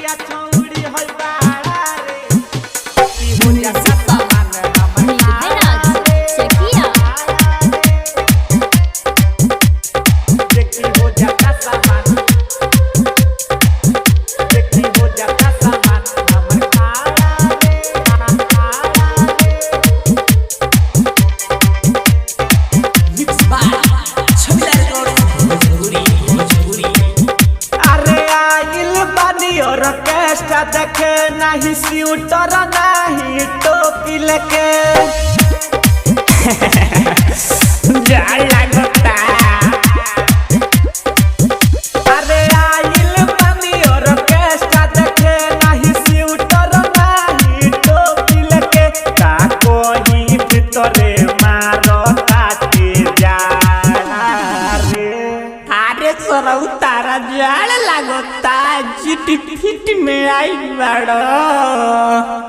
नाचतिया छौड़ी होई बाड़ा रे की हो जाता सामान मेघराज चकिया देखी हो जाता सामान देखी हो जाता सामान हमर खाड़ा रे मिक्स बाय छबिला भोजपुरी अरे आइल बानी ऑर्केस्ट्रा देखे नहीं स्यूटर नहीं टोपी लेके जा लगता अरे आइल बानी ऑर्केस्ट्रा देखे नहीं स्यूटर नहीं टोपी लेके का कोई भीतरे मारो ताके जा रे अरे सरौ तारा जाड़ लागता चिट फिट में आई बड़ो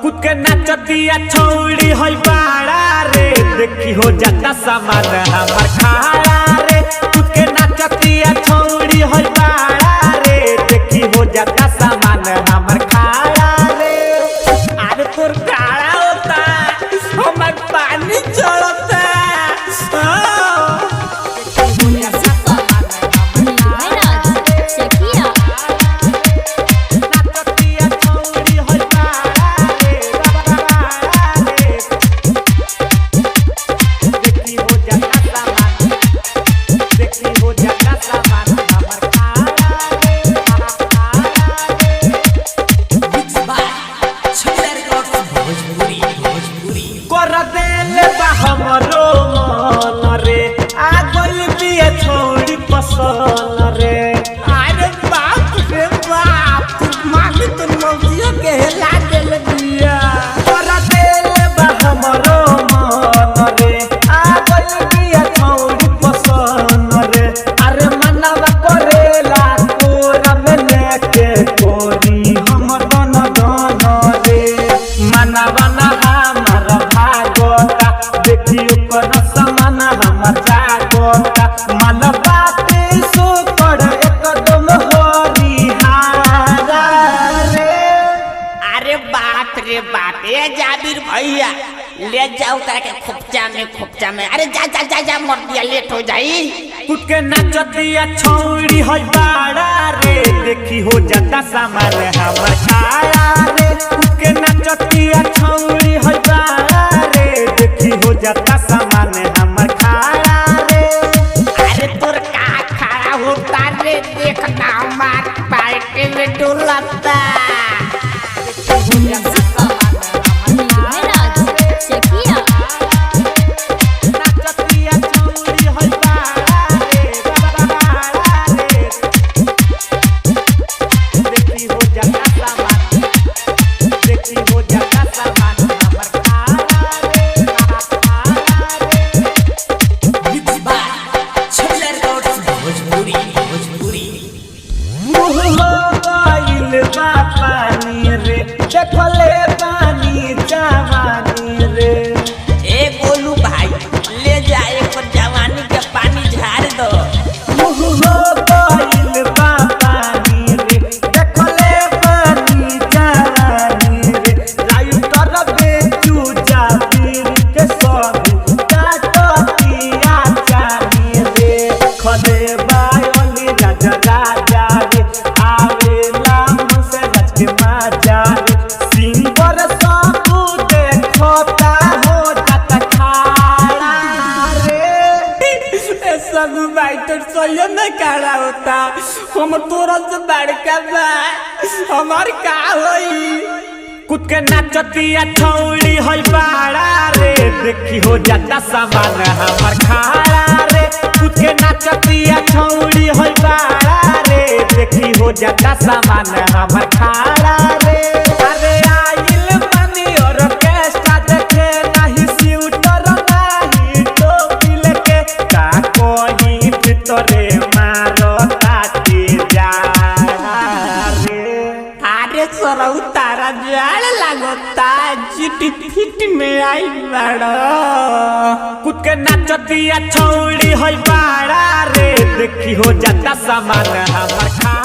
कुद के नाचतिया छौड़ी होई बाड़ा रे देखी हो जाता सामान हमर खाड़ा रे कुद के नाचतिया छौड़ी होई बाड़ा रे देखी हो जाता सामान हमर खाड़ा रे अरे तोर काड़ा होता हमर पानी चढ़ता मेघराज चकिया नाचतिया छौड़ी होई बाड़ा रे देखी हो जाता सामान देखी हो जाता सामान हमर खाड़ा रे मिक्स बाय छबिला भोजपुरी कर देले बा हमरो मन रे आ गइल बिए छोड़ी पसन रे अरे बाप रे बाप मामी तो मौजिया के हिला देल दिया कर देले बा हमरो मन रे आ गइल बिए छोड़ी पसन रे अरे मनवा करेला तोरा में लेके कोरी हमर दन दन रे मनवा ना हमर भागोता देखी ओकर समान हमर जागोता मन बाते सो कर एकदम हरिहारा रे अरे बाप रे बाप ए जाबिर भैया ले जाओ तारा के खोपचा में अरे जा जा जा जा मर दिया लेट हो जाई कुद के नाचतिया छौड़ी होई बाड़ा रे देखी हो जाता सामान हमर खाड़ा रे कुद के नाचतिया छौड़ी होई बाड़ा रे देखी हो जाता सामान हमर खाड़ा रे अरे तोर का खड़ा होता रे देखना मार पार्टी में डुलता मेघराज चकिया नाचतिया छौड़ी होई बाड़ा रे देखी हो जाता सामान देखी हो जाता सामान हमर खाड़ा रे मिक्स बाय छबिला भोजपुरी मुँह हो गइल बा पानी रे देखले पानी जवानी रे ए गोलू भाई ले जा एक जवानी के पानी झाड़ दो मुँह हो गइल बा पानी रे देखले पानी जवानी रे लायु कर बेचू जाबीर के सभी काटतिया जानी रे खदे बायोली राजा राजा रे आवेला मुझसे रच के माजा रे सिंगर सबू देखता हो जाता खाड़ा रे ए सब भाई तो सही में काड़ा होता हम तोरा से बड़का बा हमार का होई कुद के नाचतिया छौड़ी होई बाड़ा रे देखी हो जाता सामान हमर खाड़ा रे कुद के नाचतिया छौड़ी होई बाड़ा रे देखी हो जाता सामान हमर खाड़ा रे अरे आइल बानी ऑर्केस्ट्रा देखे नहीं स्यूटर नहीं टोपी लेके का कोई भीतरे मारो ताके जा रे अरे सरौ तारा जाड़ लागता चिट फिट में आई बड़ो कुद के नाचतिया छौड़ी होई बाड़ा रे देखी हो जाता सामान हमर खा